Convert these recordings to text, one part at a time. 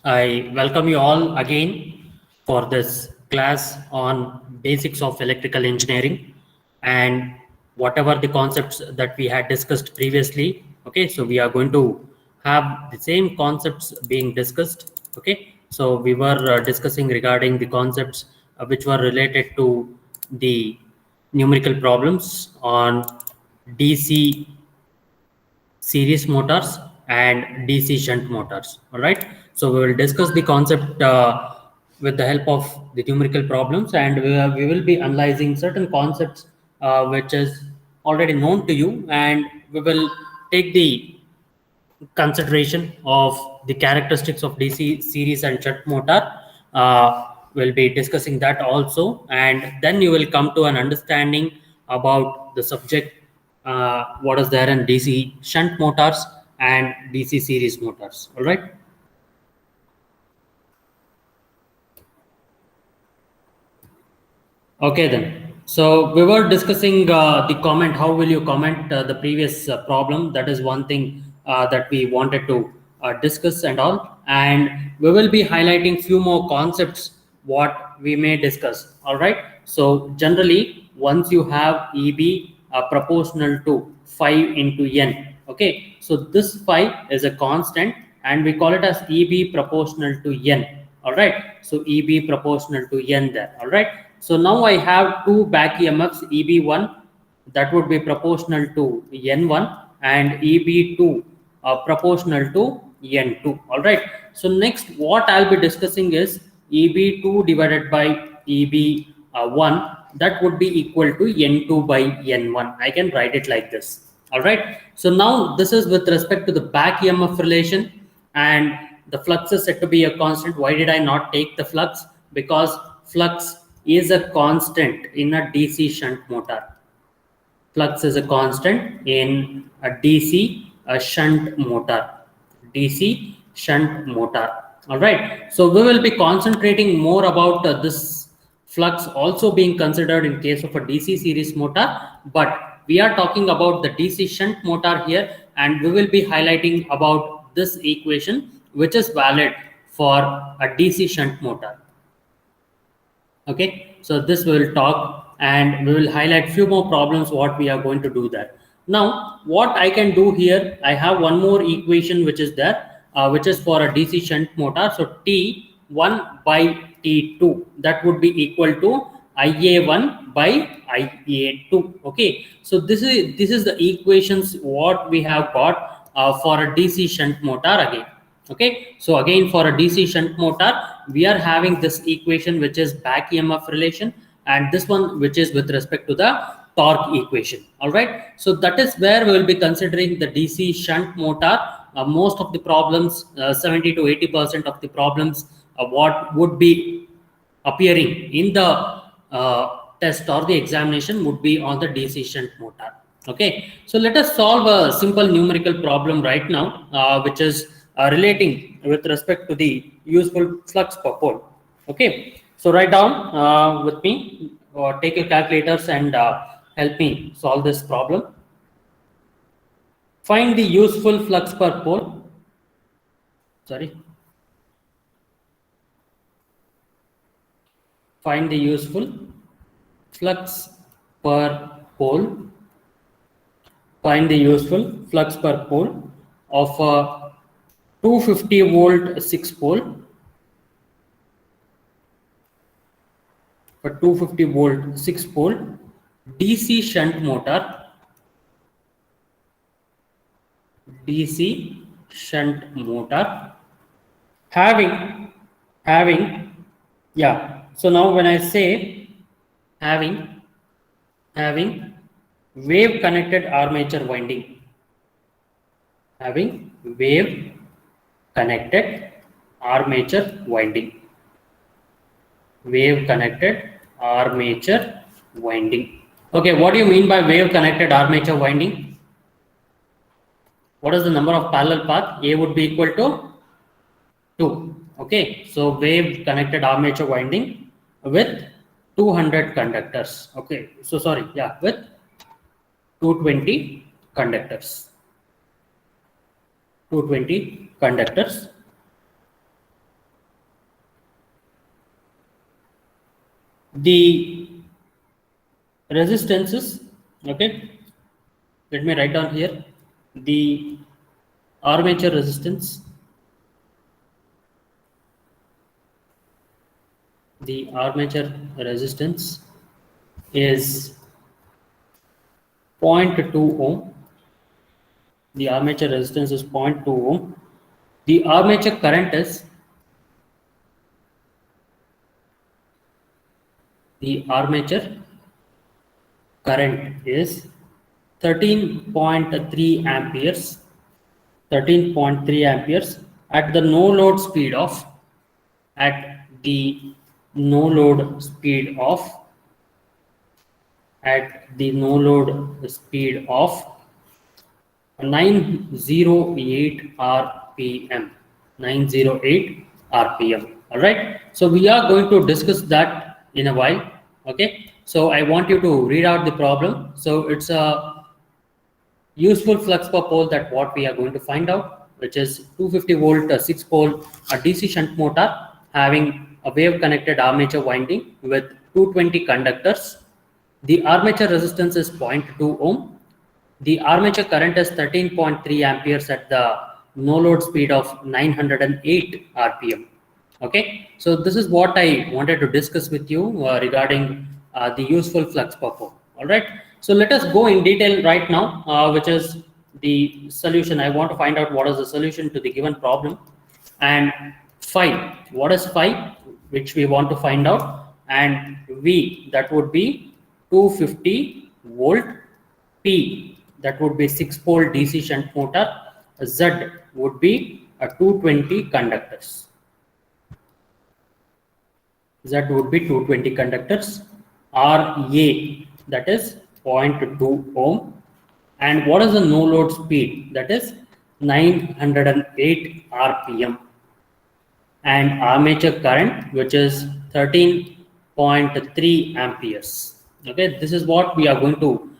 I welcome you all again for this class on basics of electrical engineering and whatever the concepts that we had discussed previously. Okay, so we are going to have the same concepts being discussed. Okay, so we were discussing regarding the concepts which were related to the numerical problems on DC series motors and DC shunt motors. All right. So we will discuss the concept with the help of the numerical problems, and we will be analyzing certain concepts which is already known to you, and we will take the consideration of the characteristics of DC series and shunt motor. We'll be discussing that also, and then you will come to an understanding about the subject, what is there in DC shunt motors and DC series motors. All right. Okay then. So we were discussing the comment. How will you comment the previous problem? That is one thing that we wanted to discuss and all. And we will be highlighting few more concepts what we may discuss. All right. So generally, once you have EB proportional to 5 into n. Okay. So this 5 is a constant, and we call it as EB proportional to n. All right. So EB proportional to n there. All right. So now I have two back EMFs, EB1 that would be proportional to N1 and EB2 proportional to N2. All right. So next what I'll be discussing is EB2 divided by EB1, that would be equal to N2 by N1. I can write it like this. All right. So now this is with respect to the back EMF relation, and the flux is said to be a constant. Why did I not take the flux? Because flux is a constant in a DC shunt motor. Flux is a constant in a DC shunt motor. DC shunt motor. All right. So we will be concentrating more about this flux also being considered in case of a DC series motor, but we are talking about the DC shunt motor here, and we will be highlighting about this equation which is valid for a DC shunt motor. Okay, so this we will talk, and we will highlight few more problems what we are going to do there. Now what I can do here, I have one more equation which is there, which is for a DC shunt motor. So T1 by T2, that would be equal to IA1 by IA2. Okay, so this is the equations what we have got for a DC shunt motor again. Okay, so again for a DC shunt motor we are having this equation which is back EMF relation, and this one which is with respect to the torque equation. All right, so that is where we will be considering the DC shunt motor. Most of the problems, 70 to 80% of the problems what would be appearing in the test or the examination would be on the DC shunt motor. Okay, so let us solve a simple numerical problem right now, which is relating with respect to the useful flux per pole. Okay, so write down with me, or take your calculators and help me solve this problem. Find the useful flux per pole. Sorry. Find the useful flux per pole. Find the useful flux per pole of a 250 volt 6 pole. For 250 volt 6 pole DC shunt motor. DC shunt motor having yeah. So now when I say having wave connected armature winding, having wave connected armature winding, wave connected armature winding. Okay, what do you mean by wave connected armature winding? What is the number of parallel path? A would be equal to 2. Okay, so wave connected armature winding with 200 conductors. Okay, so sorry, yeah, with 220 conductors. The resistances, okay, let me write down here the armature resistance. The armature resistance is 0.2 ohm. The armature resistance is 0.2 ohm. The armature current is the armature current is 13.3 amperes. 13.3 amperes at the no load speed of at the no load speed of at the no load speed of 908 rpm. 908 rpm. All right, so we are going to discuss that in a while. Okay, so I want you to read out the problem. So it's a useful flux per pole that what we are going to find out, which is 250 volt 6 pole a DC shunt motor having a wave connected armature winding with 220 conductors. The armature resistance is 0.2 ohm. The armature current is 13.3 amperes at the no load speed of 908 rpm. Okay, so this is what I wanted to discuss with you regarding the useful flux per pole. All right, so let us go in detail right now, which is the solution. I want to find out what is the solution to the given problem, and phi, what is phi, which we want to find out, and V, that would be 250 volt, P, that would be 6 pole DC shunt motor, Z would be a 220 conductors. Z would be 220 conductors. RA, that is 0.2 ohm. And what is the no load speed? That is 908 rpm. And armature current, which is 13.3 amperes. Okay, this is what we are going to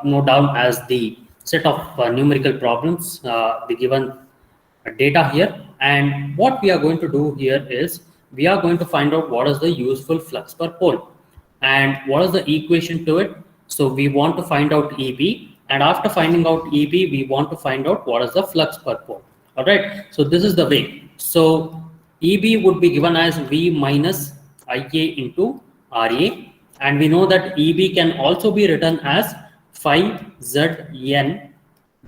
note down as the set of numerical problems, the given data here. And what we are going to do here is we are going to find out what is the useful flux per pole and what is the equation to it. So we want to find out EB, and after finding out EB, we want to find out what is the flux per pole. All right, so this is the way. So EB would be given as V minus IA into RA, and we know that EB can also be written as 5ZN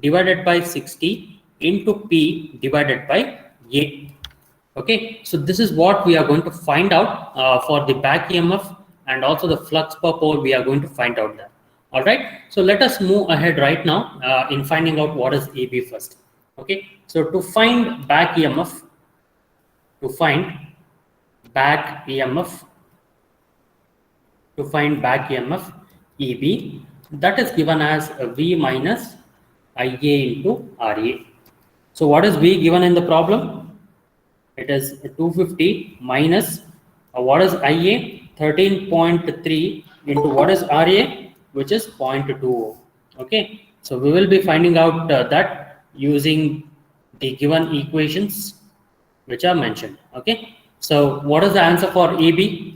divided by 60 into P divided by A. Okay, so this is what we are going to find out for the back EMF and also the flux per pole. We are going to find out that. All right, so let us move ahead right now in finding out what is EB first. Okay, so to find back EMF, to find back EMF, to find back EMF EB, that is given as V minus IA into RA. So what is V given in the problem? It is 250 minus what is IA? 13.3 into what is RA, which is 0.2. Okay, so we will be finding out that using the given equations which are mentioned. Okay, so what is the answer for EB?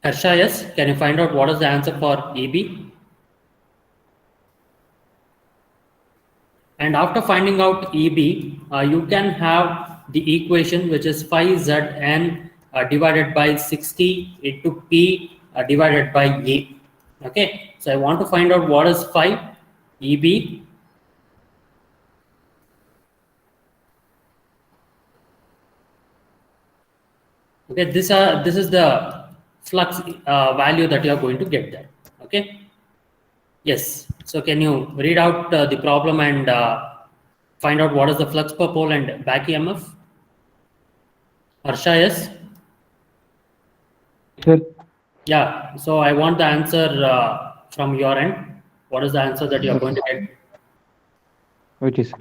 Harsha, yes, can you find out what is the answer for EB? And after finding out EB, you can have the equation which is 5Zn divided by 60 into P divided by A. Okay, so I want to find out what is 5 EB. Okay, this is the flux value that you are going to get there. Okay, yes. So can you read out the problem and find out what is the flux per pole and back EMF? Harsha, yes. Sir, Yeah, so I want the answer from your end. What is the answer that you are going to get? okay, sir.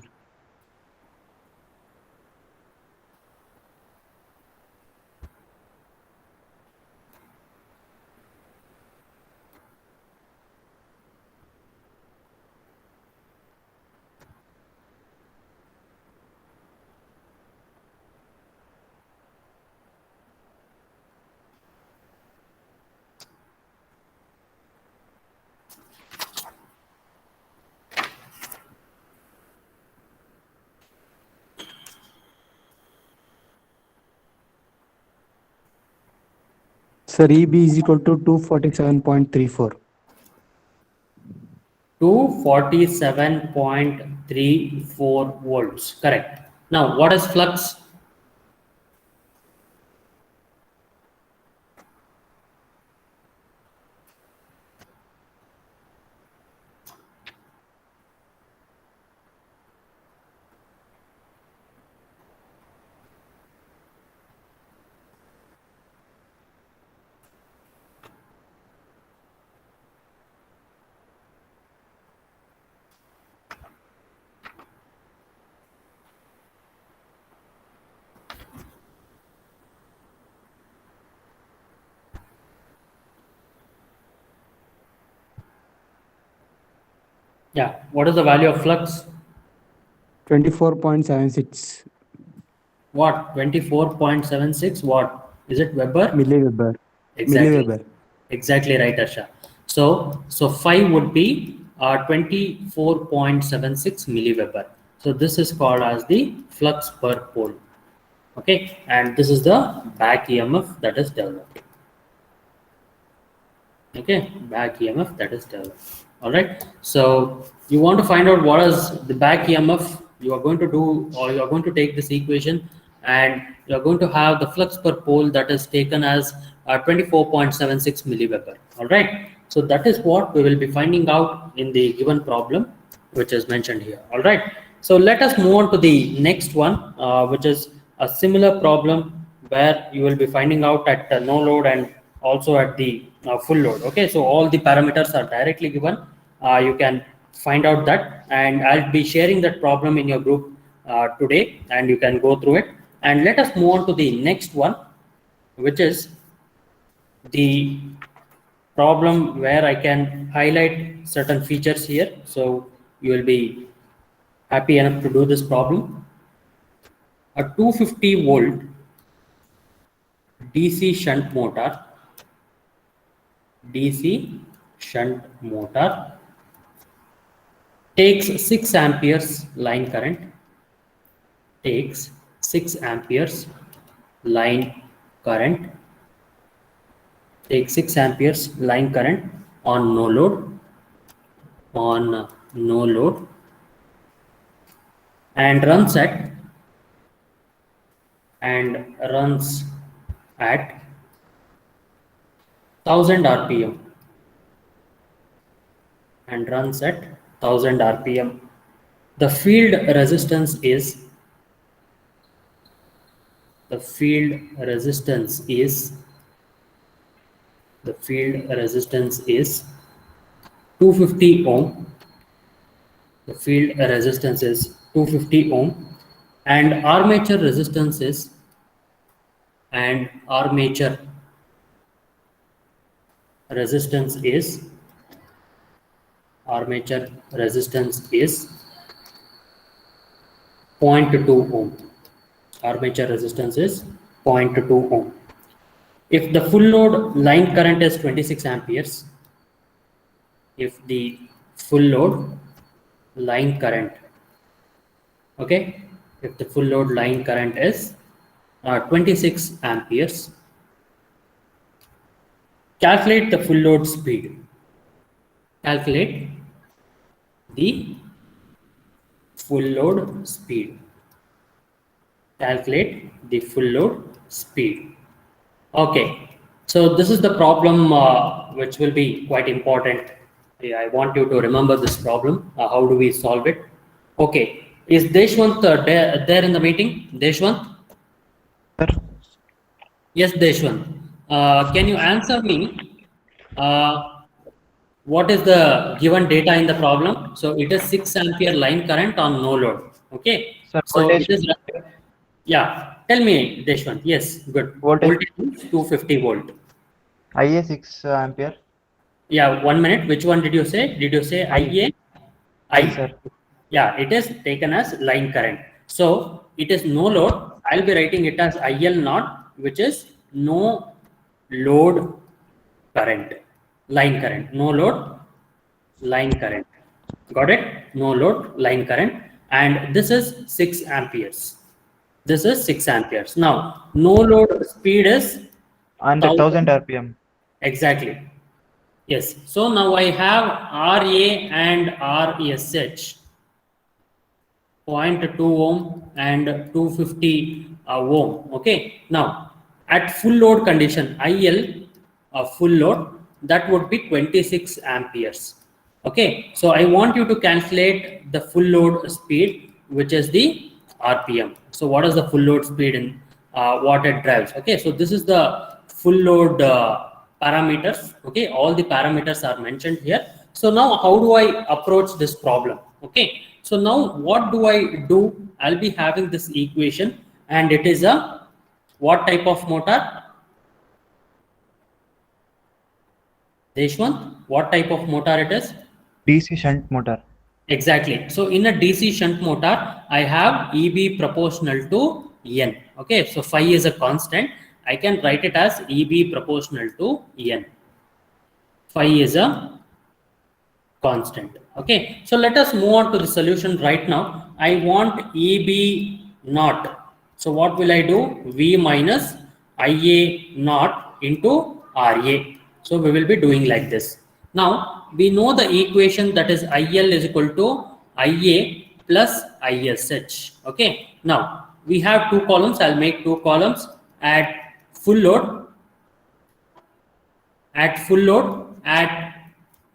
Sir, EB is equal to 247.34. 247.34 volts. Correct. Now, what is flux? Yeah, what is the value of flux? 24.76 What? 24.76 what? Is it Weber? milliweber. Exactly. Milliweber. Exactly right, Arsha. So 5 would be 24.76 milliweber. So this is called as the flux per pole. Okay, and this is the back EMF that is developed. Okay, back EMF that is developed. All right, so you want to find out what is the back EMF. You are going to do, or you are going to take this equation, and you are going to have the flux per pole that is taken as 24.76 milliweber. All right, so that is what we will be finding out in the given problem which is mentioned here. All right, so let us move on to the next one, which is a similar problem where you will be finding out at no load and also at the full load. Okay, so all the parameters are directly given. You can find out that, and I'll be sharing that problem in your group today, and you can go through it. And let us move on to the next one, which is the problem where I can highlight certain features here. So you will be happy enough to do this problem. A 250 volt DC shunt motor, DC shunt motor takes 6 amperes line current, takes 6 amperes line current, takes 6 amperes line current on no load, on no load, and runs at 1000 rpm, and runs at 1000 rpm. The field resistance is, the field resistance is, the field resistance is 250 ohm. The field resistance is 250 ohm, and armature resistance is, and armature resistance is, armature resistance is 0.2 ohm. Armature resistance is 0.2 ohm. If the full load line current is 26 amperes, if the full load line current, okay, if the full load line current is 26 amperes, calculate the full load speed. Calculate the full load speed. Calculate the full load speed. Okay, so this is the problem which will be quite important. Yeah, I want you to remember this problem. How do we solve it? Okay, is Deshwant there in the meeting? Deshwant? Sir, Yes, Deshwant. Can you answer me? What is the given data in the problem? So it is 6 ampere line current on no load. Okay. sir, So voltage, it is, yeah. Tell me, Deshwant. Yes, good. voltage Voltage is 250 volt. IA 6 ampere. Yeah, 1 minute. Which one did you say? Did you say IA? I, sir. Yeah, it is taken as line current. So it is no load. I'll be writing it as IL naught, which is no load current, line current, no load line current. Got it? No load line current. And this is 6 amperes. This is 6 amperes. Now, no load speed is And 1000 RPM. Exactly. Yes. So now I have RA and RSH 0.2 ohm and 250 ohm. Okay. Now at full load condition, IL full load, that would be 26 amperes. Okay. So I want you to calculate the full load speed, which is the RPM. So what is the full load speed in what it drives? Okay. So this is the full load parameters. Okay. All the parameters are mentioned here. So now how do I approach this problem? Okay. So now what do I do? I'll be having this equation, and it is a what type of motor? Deshwant, what type of motor it is? DC shunt motor. Exactly. So in a DC shunt motor, I have EB proportional to N. Okay. So phi is a constant. I can write it as EB proportional to N. Phi is a constant. Okay. So let us move on to the solution right now. I want EB naught. So what will I do? V minus IA naught into RA. So we will be doing like this. Now we know the equation, that is IL is equal to IA plus ISH. Okay. Now we have two columns. I'll make two columns at full load, at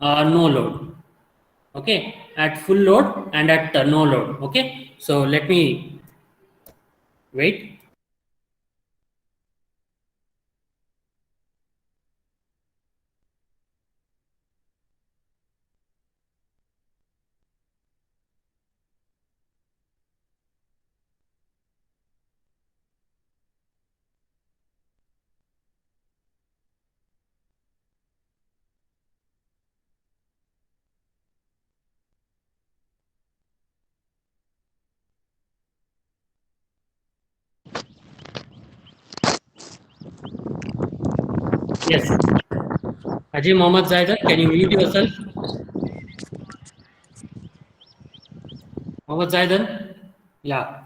no load. Okay, at full load and at no load. Okay, so let me wait. Yes, Haji Mohammad Zaidan, can you mute yourself? Mohammad Zaidan? Yeah.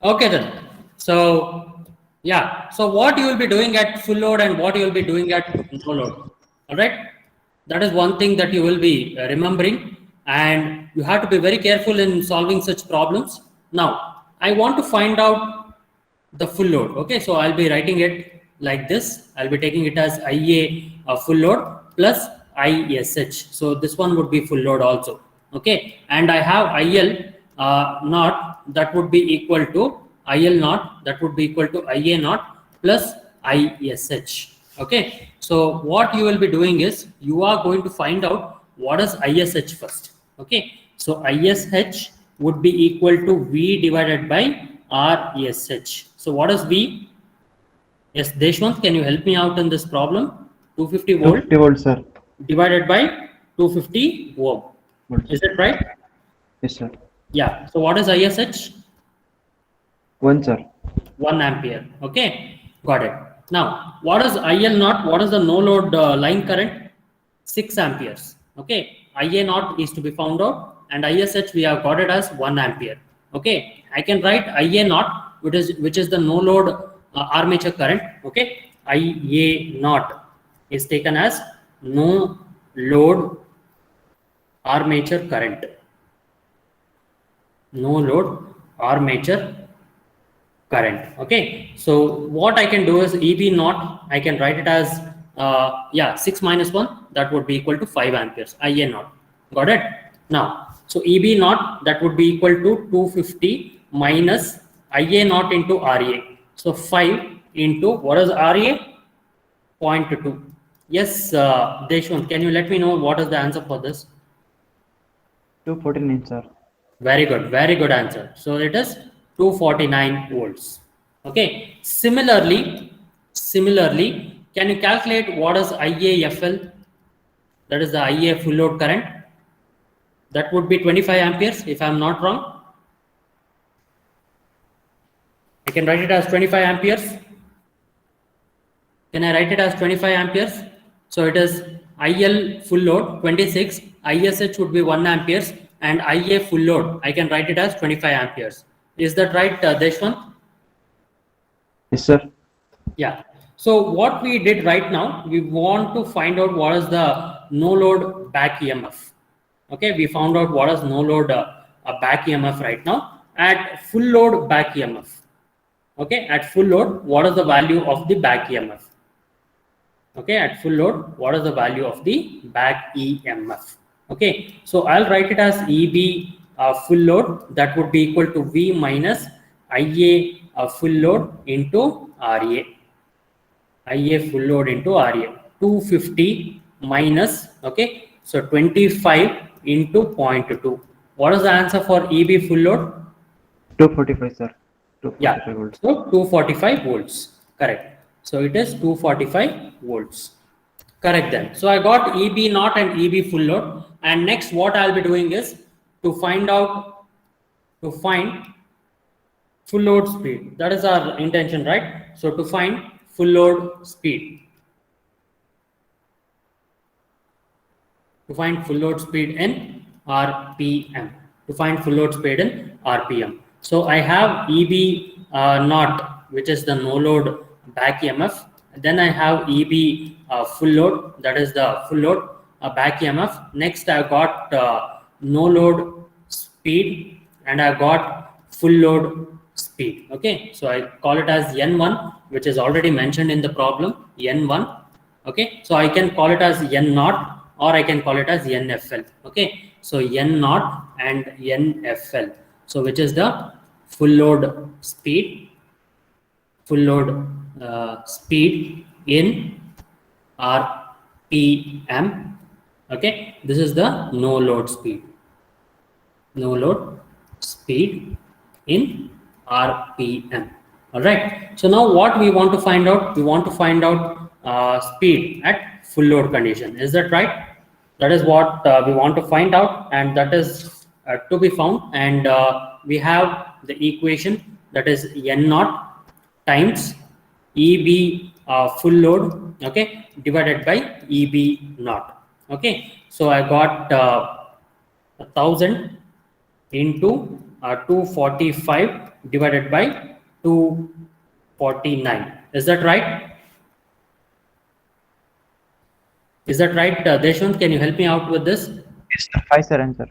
Okay then. So yeah. So what you will be doing at full load and what you will be doing at no load. All right. That is one thing that you will be remembering, and you have to be very careful in solving such problems. Now, I want to find out the full load. Okay. So I'll be writing it like this. I'll be taking it as IA full load plus ISH. So this one would be full load also. Okay. And I have IL naught, that would be equal to IL naught, that would be equal to IA naught plus ISH. Okay. So what you will be doing is you are going to find out what is ISH first. Okay. So ISH would be equal to V divided by RSH. So what is V? Yes, Deshwant, can you help me out in this problem? 250 volt 250 volts, sir. divided by 250 ohm. Volts. Is it right? Yes, sir. Yeah. So what is ISH? 1, sir. 1 ampere. Okay. Got it. Now, what is IL naught? What is the no load line current? 6 amperes. Okay. IA naught is to be found out, and ISH we have got it as 1 ampere. Okay. I can write IA naught, which is the no load armature current. Okay. IA naught is taken as no load armature current. No load armature current. Okay. So what I can do is EB naught, I can write it as 6 minus 1, that would be equal to 5 amperes. IA naught. Got it? Now, so EB naught, that would be equal to 250 minus IA naught into RA. So 5 into what is RA? 0.2. Yes, Deshwant, can you let me know what is the answer for this? 249, sir. Very good answer. So it is 249 volts. Okay. Similarly, can you calculate what is IAFL? That is the IA full load current. That would be 25 amperes if I am not wrong. I can write it as 25 amperes. Can I write it as 25 amperes? So it is IL full load 26, ISH would be 1 amperes, and IA full load, I can write it as 25 amperes. Is that right, Deshwant? Yes, sir. Yeah. So what we did right now, we want to find out what is the no load back EMF. Okay, we found out what is no load back EMF right now at full load back EMF. Okay, at full load, what is the value of the back EMF? Okay, at full load, what is the value of the back EMF? Okay, so I'll write it as EB full load, that would be equal to V minus IA full load into RA. IA full load into RA. 250 minus, okay, so 25 into 0.2. What is the answer for EB full load? 245, sir. 245 Yeah, volts. so 245 volts, correct. So it is 245 volts. Correct then. So I got EB naught and EB full load. And next what I'll be doing is to find full load speed. That is our intention, right? So to find full load speed. To find full load speed in RPM. To find full load speed in RPM. So I have EB naught, which is the no load back EMF. Then I have EB full load, that is the full load back EMF. Next I got no load speed and I got full load speed. Okay, so I call it as N1, which is already mentioned in the problem, N1. Okay, so I can call it as N naught or I can call it as NFL. Okay, so N naught and NFL. So which is the full load speed, speed in RPM. Okay, this is the no load speed. No load speed in RPM. All right. So now what we want to find out? We want to find out speed at full load condition. Is that right? That is what we want to find out, and that is to be found. And we have the equation, that is N naught times EB full load, okay, divided by EB naught. Okay. So I got 1000 into 245 divided by 249. Is that right? Is that right, Deshwant? Can you help me out with this? Yes, sir. 5, sir, answer.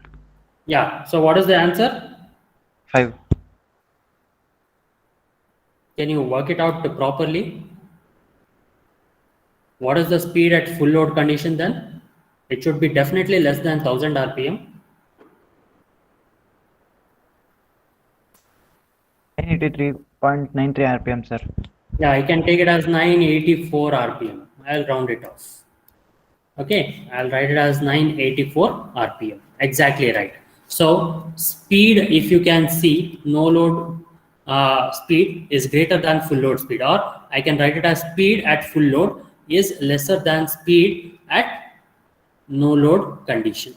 Yeah. So what is the answer? 5. Can you work it out properly? What is the speed at full load condition then? It should be definitely less than 1000 RPM. 983.93 RPM, sir. Yeah, I can take it as 984 RPM. I'll round it off. Okay, I'll write it as 984 RPM. Exactly right. So speed, if you can see, no load speed is greater than full load speed, or I can write it as speed at full load is lesser than speed at no load condition.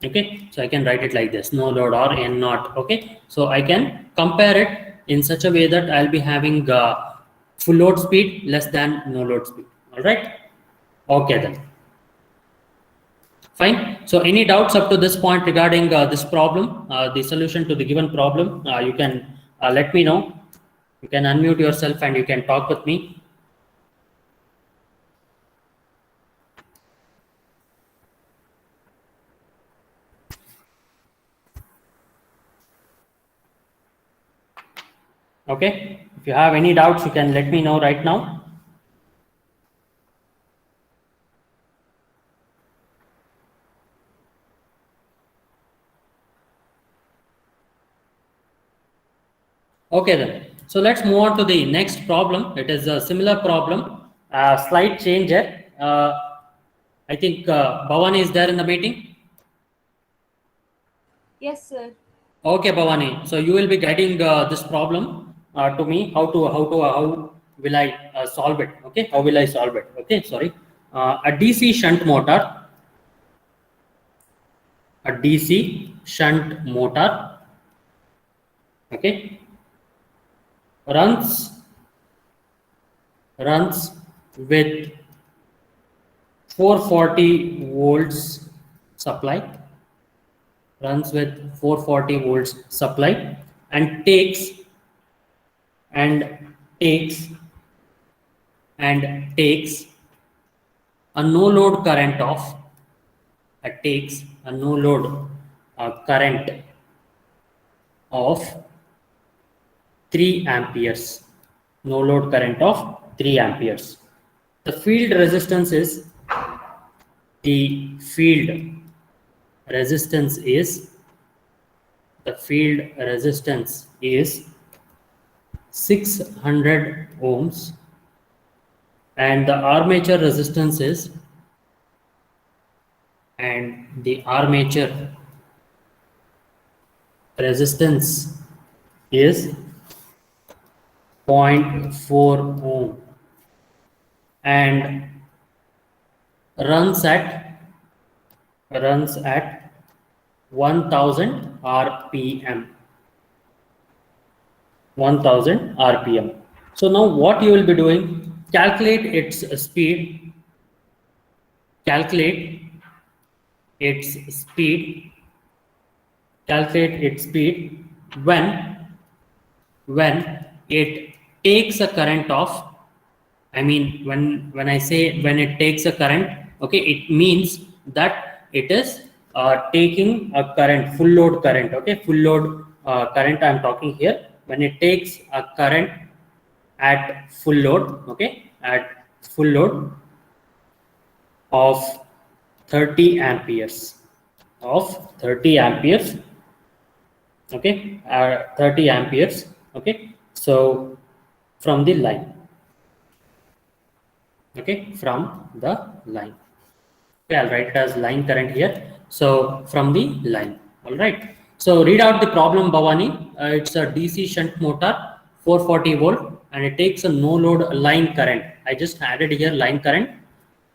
Okay, so I can write it like this, no load or N naught. Okay, so I can compare it in such a way that I'll be having full load speed less than no load speed. All right. Okay then. Fine. So any doubts up to this point regarding this problem, the solution to the given problem, you can let me know. You can unmute yourself and you can talk with me. Okay. If you have any doubts, you can let me know right now. Okay then. So let's move on to the next problem. It is a similar problem, slight change here. I think Bhavani is there in the meeting. Yes, sir. Okay, Bhavani. So you will be guiding this problem to me. How will I solve it? Okay, how will I solve it? Okay, sorry. A DC shunt motor. A DC shunt motor. Okay. Runs with 440 volts supply. Runs with 440 volts supply and takes and takes a no load current of takes a no load current of 3 amperes, no load current of 3 amperes. The field resistance is the field resistance is 600 ohms, and the armature resistance is 0.4 ohm and runs at 1000 rpm. 1000 rpm. So now what you will be doing, calculate its speed when it takes a current of, I mean, when I say when it takes a current, okay, it means that it is taking a current, full load current, okay, full load current I'm talking here. When it takes a current at full load, okay, at full load of 30 amperes, okay, 30 amperes, okay, so from the line, okay, from the line. Okay, I'll write it as line current here. So from the line, all right. So read out the problem, Bhavani. It's a DC shunt motor, 440 volt, and it takes a no load line current. I just added here line current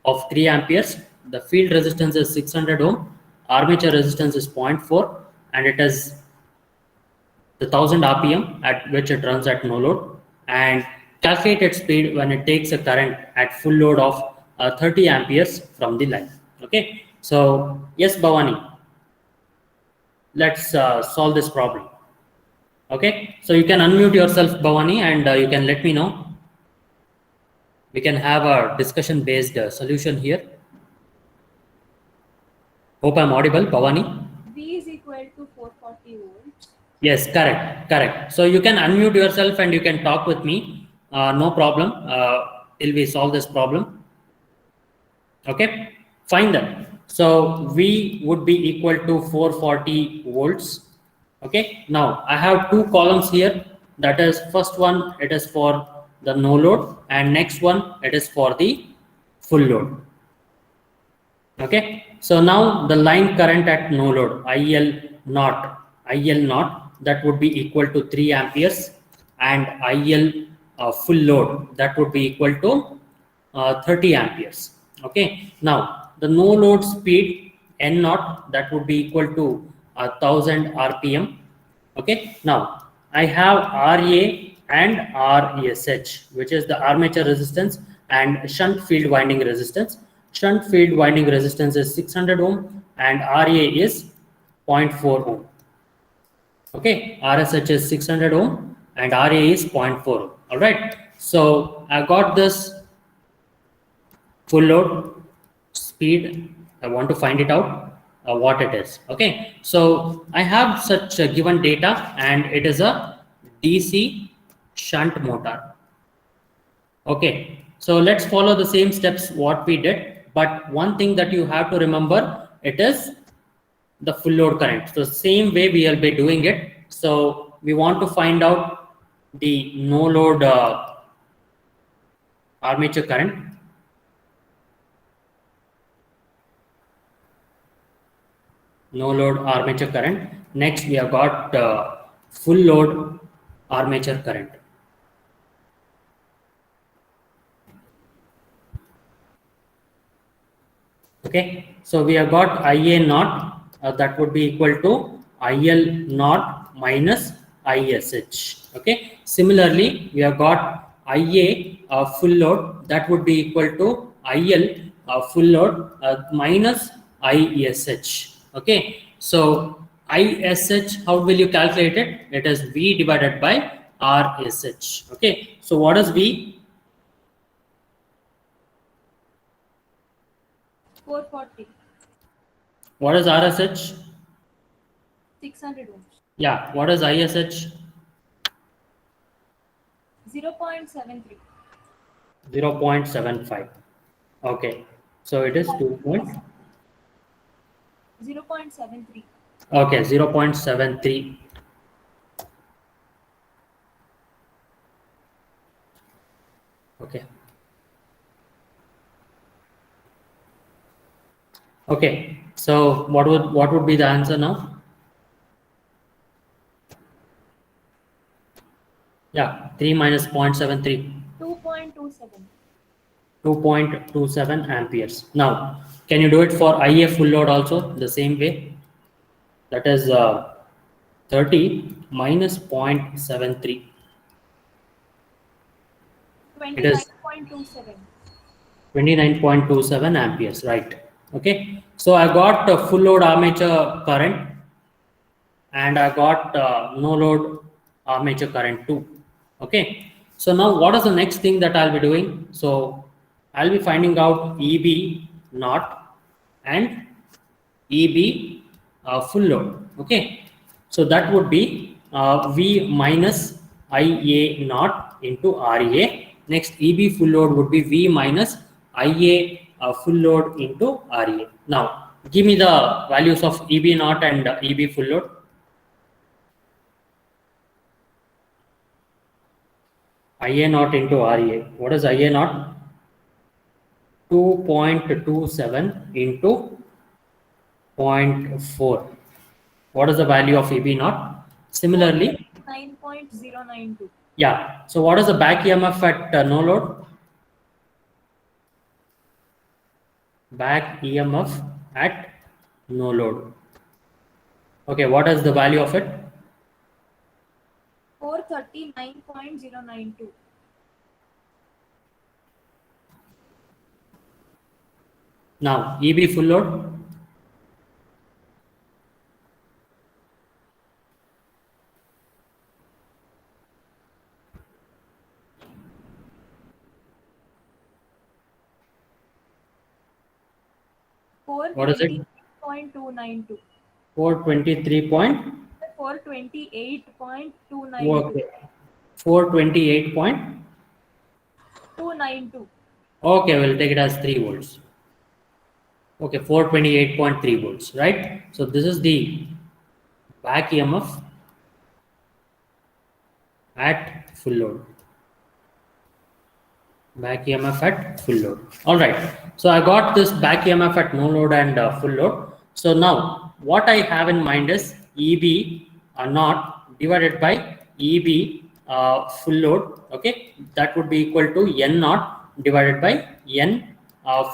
of 3 amperes. The field resistance is 600 ohm, armature resistance is 0.4, and it has the 1000 rpm at which it runs at no load, and calculate its speed when it takes a current at full load of 30 amperes from the line. Okay, so yes, Bhavani, let's solve this problem. Okay, so you can unmute yourself, Bhavani, and you can let me know. We can have a discussion based solution here. Hope I'm audible, Bhavani. V is equal to 440 volts. Yes, correct. So you can unmute yourself and you can talk with me. No problem. Till we solve this problem. Okay, fine then. So V would be equal to 440 volts. Okay, now I have two columns here. That is, first one, it is for the no load, and next one, it is for the full load. Okay, so now the line current at no load, IL naught, that would be equal to 3 amperes, and IL full load, that would be equal to 30 amperes. Okay, now the no load speed N naught, that would be equal to 1000 rpm. Okay, now I have RA and RSH, which is the armature resistance and shunt field winding resistance. Shunt field winding resistance is 600 ohm and RA is 0.4 ohm. Okay, RSH is 600 ohm and RA is 0.4 ohm. All right, so I got this full load speed. I want to find it out what it is. Okay, so I have such a given data, and it is a DC shunt motor. Okay, so let's follow the same steps what we did, but one thing that you have to remember, it is the full load current. So same way we will be doing it. So we want to find out the no load armature current. No load armature current. Next we have got full load armature current. Okay, so we have got IA naught, that would be equal to IL naught minus ISH. Okay, similarly we have got IA full load, that would be equal to IL full load minus ISH. Okay, so ISH, how will you calculate it? It is V divided by RSH. Okay, so what is V? 440. What is RSH? 600 ohms. Yeah. What is ISH? 0.73. 0.75. Okay. So it is 2 point. 0.73. Okay, 0.73. Okay. Okay. So what would be the answer now? Yeah, 3 minus 0.73. 2.27. 2.27 amperes. Now, can you do it for IA full load also the same way? That is 30 minus 0.73. It is 29.27. 29.27 amperes, right? Okay. So I got full load armature current and I got no load armature current too. Okay. So now what is the next thing that I'll be doing? So I'll be finding out EB naught and EB full load. Okay. So that would be V minus IA naught into RA. Next EB full load would be V minus IA full load into RA. Now give me the values of EB naught and EB full load. IA naught into RA. What is IA naught? 2.27 into 0.4. What is the value of EB naught? Similarly, 9.092. yeah. So what is the back EMF at no load? Back EMF at no load. Okay, what is the value of it? 439.092. Now EB full load. What is it? 428.292. 423 point. 428.292. Okay. 428 point. 292. Okay, we'll take it as 3 volts. Okay, 428.3 volts, right? So this is the back EMF at full load. Back EMF at full load. All right. So I got this back EMF at no load and full load. So now what I have in mind is EB naught divided by EB full load. Okay, that would be equal to N naught divided by N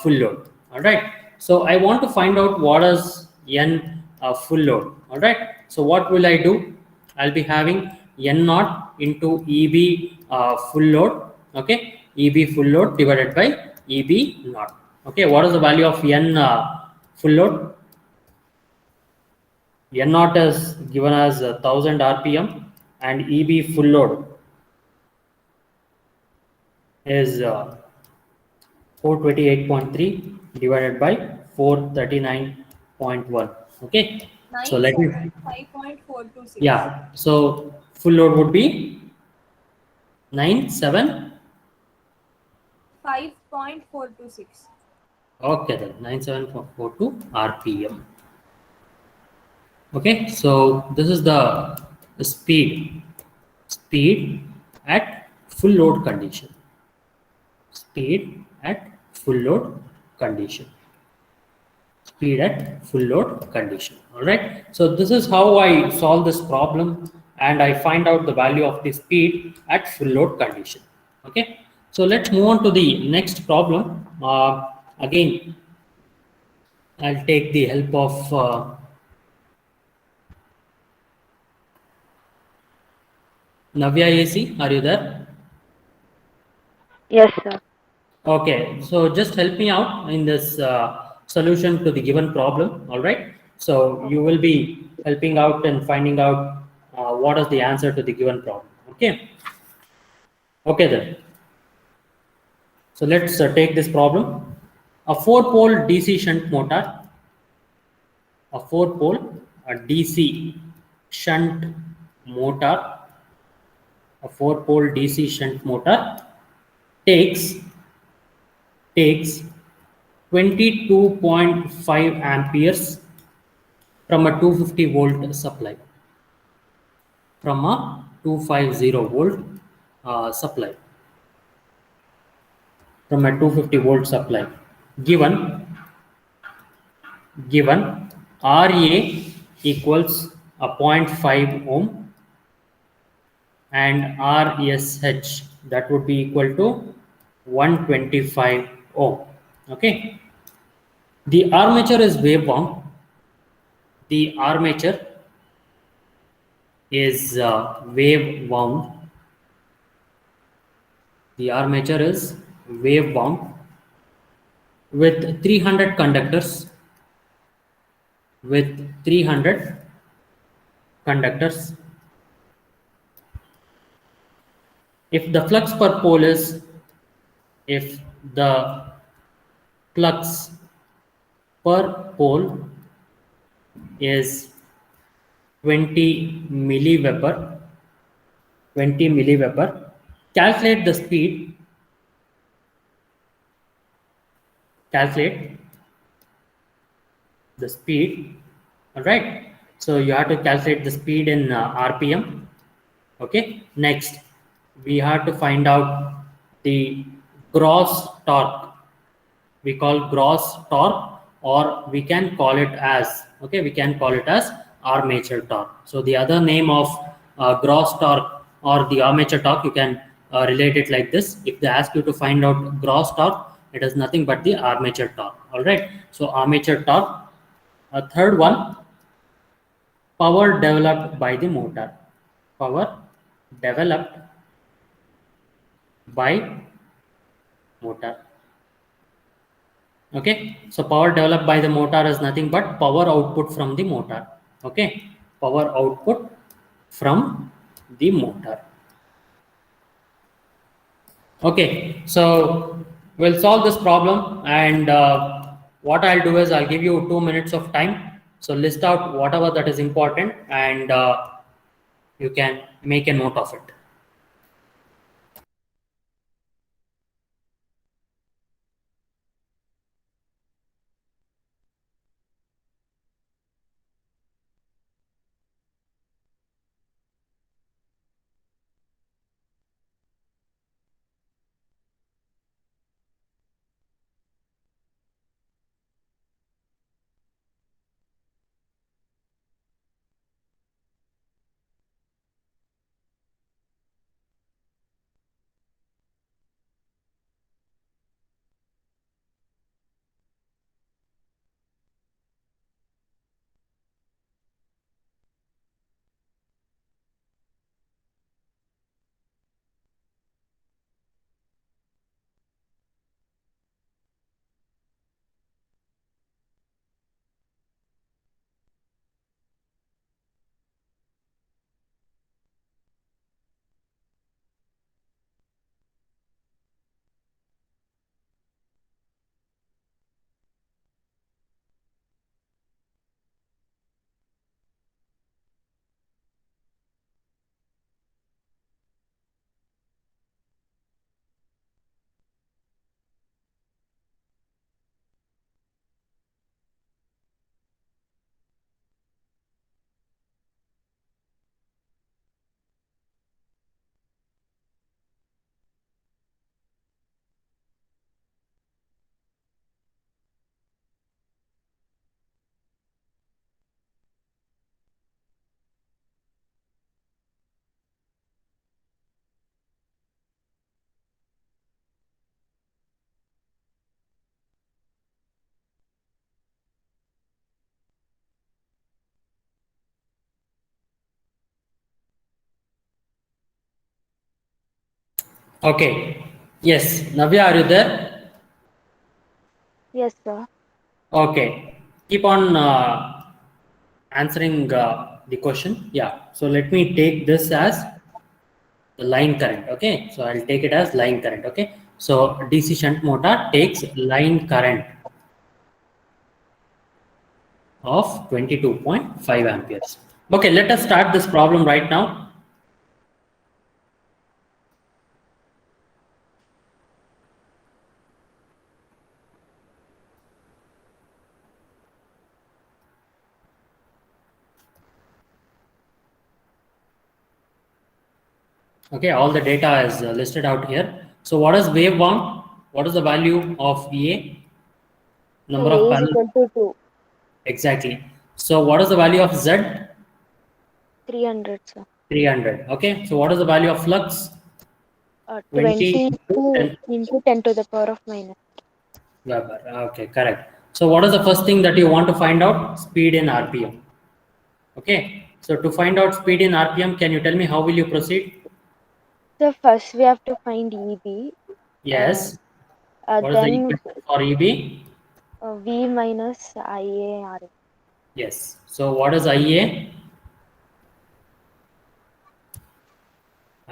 full load. All right. So I want to find out what is N full load. All right. So what will I do? I'll be having N naught into EB full load. Okay, EB full load divided by EB naught. Okay, what is the value of N full load? N naught is given as 1000 RPM and EB full load is 428.3 divided by 439.1. Okay, so let me, 5.426. yeah, so full load would be 97. 5.426. Okay, then 9742 RPM. Okay, so this is the speed at full load condition. Speed at full load condition. Speed at full load condition. All right. So this is how I solve this problem, and I find out the value of the speed at full load condition. Okay. So let's move on to the next problem. Again, I'll take the help of Navya AC. Are you there? Yes, sir. Okay, so just help me out in this solution to the given problem. All right. So you will be helping out and finding out what is the answer to the given problem. Okay. Okay then. So let's take this problem. A 4-pole DC shunt motor, a 4-pole a DC shunt motor, a 4-pole DC shunt motor takes 22.5 amperes from a 250 volt supply. From a 250 volt supply. From a 250 volt supply. Given RA equals a 0.5 ohm and RSH, that would be equal to 125 ohm. Okay. The armature is wave wound. The armature is wave wound. The armature is wave wound with 300 conductors. With 300 conductors. If the flux per pole is, if the flux per pole is 20 milliweber, calculate the speed, all right. So you have to calculate the speed in RPM. Okay. Next, we have to find out the gross torque. We call gross torque, or we can call it as, okay, we can call it as armature torque. So the other name of gross torque or the armature torque, you can relate it like this. If they ask you to find out gross torque, it is nothing but the armature torque. All right. So armature torque. A third one, power developed by the motor. Power developed by motor. Okay, so power developed by the motor is nothing but power output from the motor. Okay, power output from the motor. Okay, so we'll solve this problem, and what I'll do is I'll give you 2 minutes of time. So list out whatever that is important, and you can make a note of it. Okay. Yes, Navya, are you there? Yes, sir. Okay. Keep on answering the question. Yeah. So let me take this as the line current. Okay. So I'll take it as line current. Okay. So DC shunt motor takes line current. of 22.5 amperes. Okay, let us start this problem right now. Okay, all the data is listed out here. So what is wave 1? What is the value of A? Number So of A is panels. equal to 2. Exactly. So what is the value of Z? 300, sir. 300. Okay. So what is the value of flux? 20 into 22 10 into 10 to the power of minus. Weber. Okay, correct. So what is the first thing that you want to find out? Speed in RPM. Okay. So to find out speed in RPM, can you tell me how will you proceed? So first we have to find EB. Yes. What is the Then equation for EB? V minus IAR. Yes. So what is IA?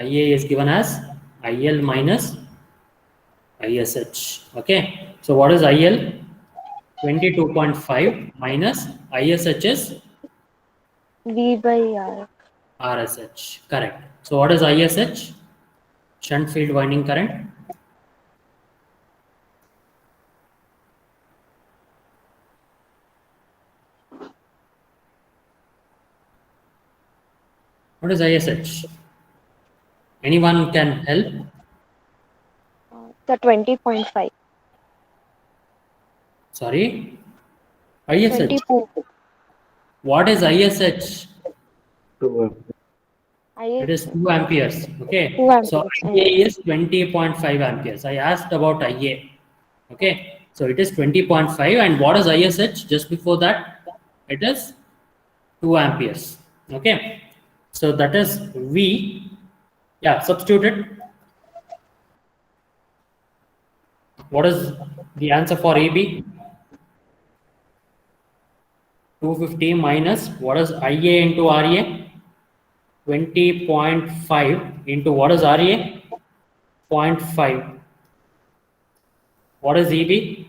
IA is given as IL minus ISH. Okay. So what is IL? 22.5 minus ISH is V by R. RSH. Correct. So what is ISH? Shunt field winding current. What is ISH? Anyone can help? The 20.5. Sorry? ISH. 20. What is ISH? 2 It is IS 2 amperes. 2 Okay. So amperes. IA is 20.5 amperes. I asked about IA. Okay. So it is 20.5. And what is ISH? Just before that, it is 2 amperes. Okay. So that is V. Yeah, substitute it. What is the answer for AB? 250 minus what is IA into RA? 20.5 into what is RA? 0.5. What is EB?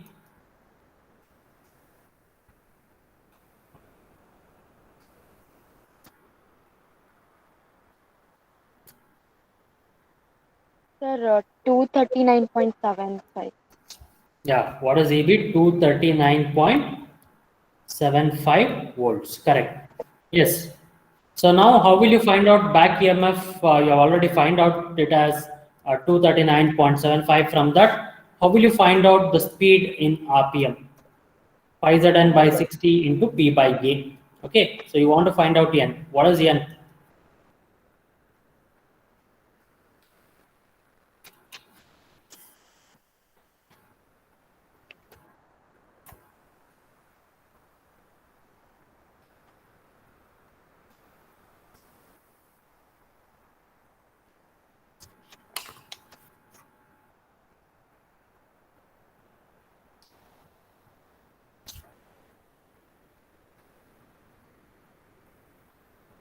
Sir, 239.75. Yeah, what is EB? 239.75 volts. Correct. Yes. So now how will you find out back EMF? You have already find out it as 239.75. From that, how will you find out the speed in RPM? Pi Zn by 60 into P by A. Okay, so you want to find out N. What is N?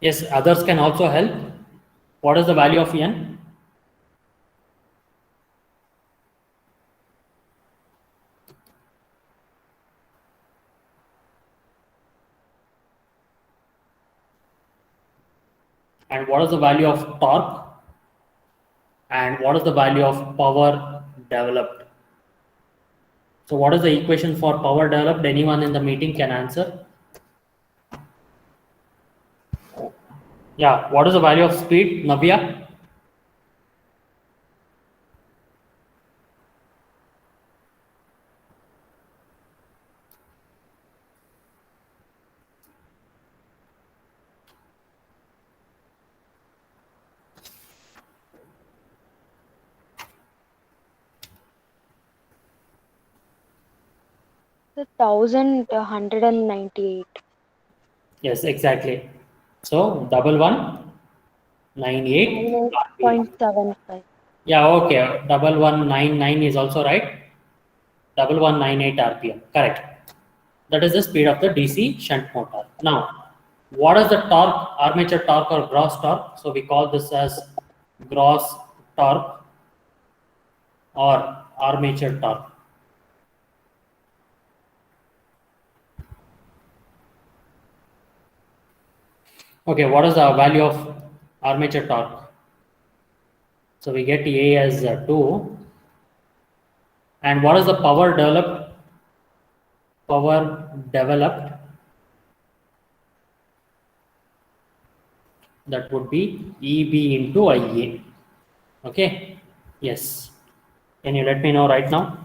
Yes, others can also help. What is the value of N? And what is the value of torque? And what is the value of power developed? So what is the equation for power developed? Anyone in the meeting can answer. Yeah, what is the value of speed, Navya? So 1198. Yes, exactly. So 1198 RPM. 98.75. Yeah, okay. 1199 is also right. 1198 RPM. Correct. That is the speed of the DC shunt motor. Now, what is the torque, armature torque or gross torque? So we call this as gross torque or armature torque. Okay, what is the value of armature torque? So we get A as 2. And what is the power developed? Power developed, that would be EB into IA. Okay, yes. Can you let me know right now?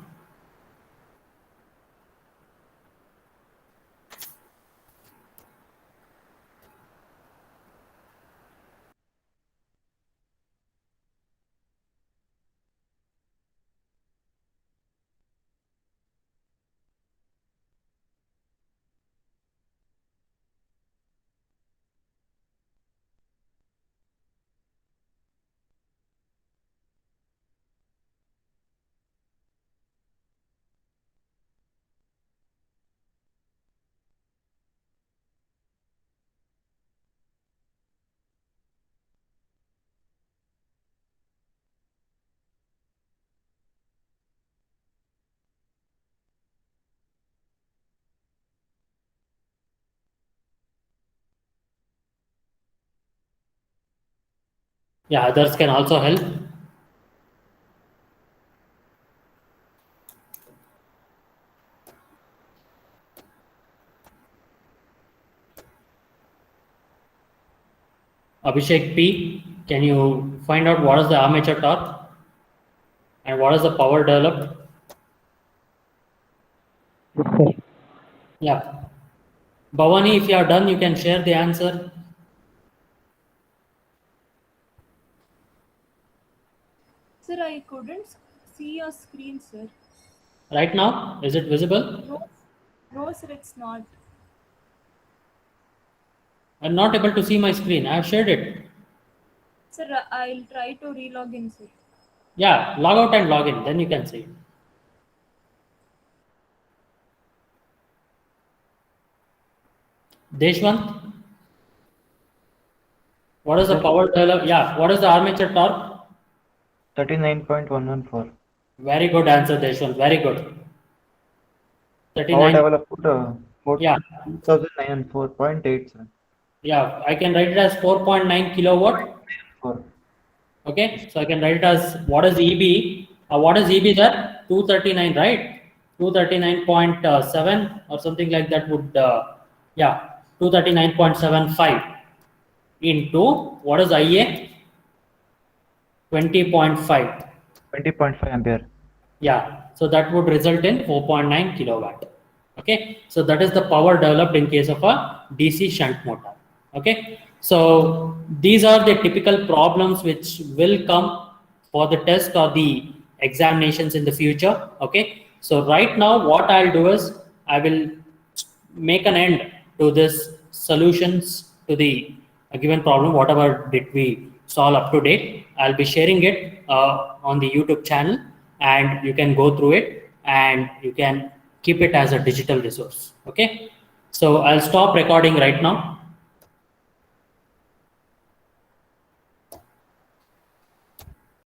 Yeah, others can also help. Abhishek P, can you find out what is the armature torque and what is the power developed? Yes, sir. Yeah. Bhavani, if you are done, you can share the answer. Sir, I couldn't see your screen, sir. Right now, is it visible? No, sir, it's not. I'm not able to see my screen. I have shared it. Sir, I'll try to relog in, sir. Yeah, log out and log in, then you can see it. Deshwant, what is the power developed? Yeah, what is the armature torque? 39.114. Very good answer, Deshwant. Very good. Power 39. developed Yeah, 4004.87. yeah. I can write it as 4.9 kilowatt. 4. Okay, so I can write it as what is EB? What is EB there? 239, right? 239.7 or something like that would, yeah, 239.75 into what is IA? 20.5. 20.5 ampere. Yeah, so that would result in 4.9 kilowatt. Okay, so that is the power developed in case of a DC shunt motor. Okay, so these are the typical problems which will come for the test or the examinations in the future. Okay, so right now what I'll do is I will make an end to this solutions to the given problem, whatever did we solve up to date. I'll be sharing it on the YouTube channel, and you can go through it and you can keep it as a digital resource. Okay, so I'll stop recording right now.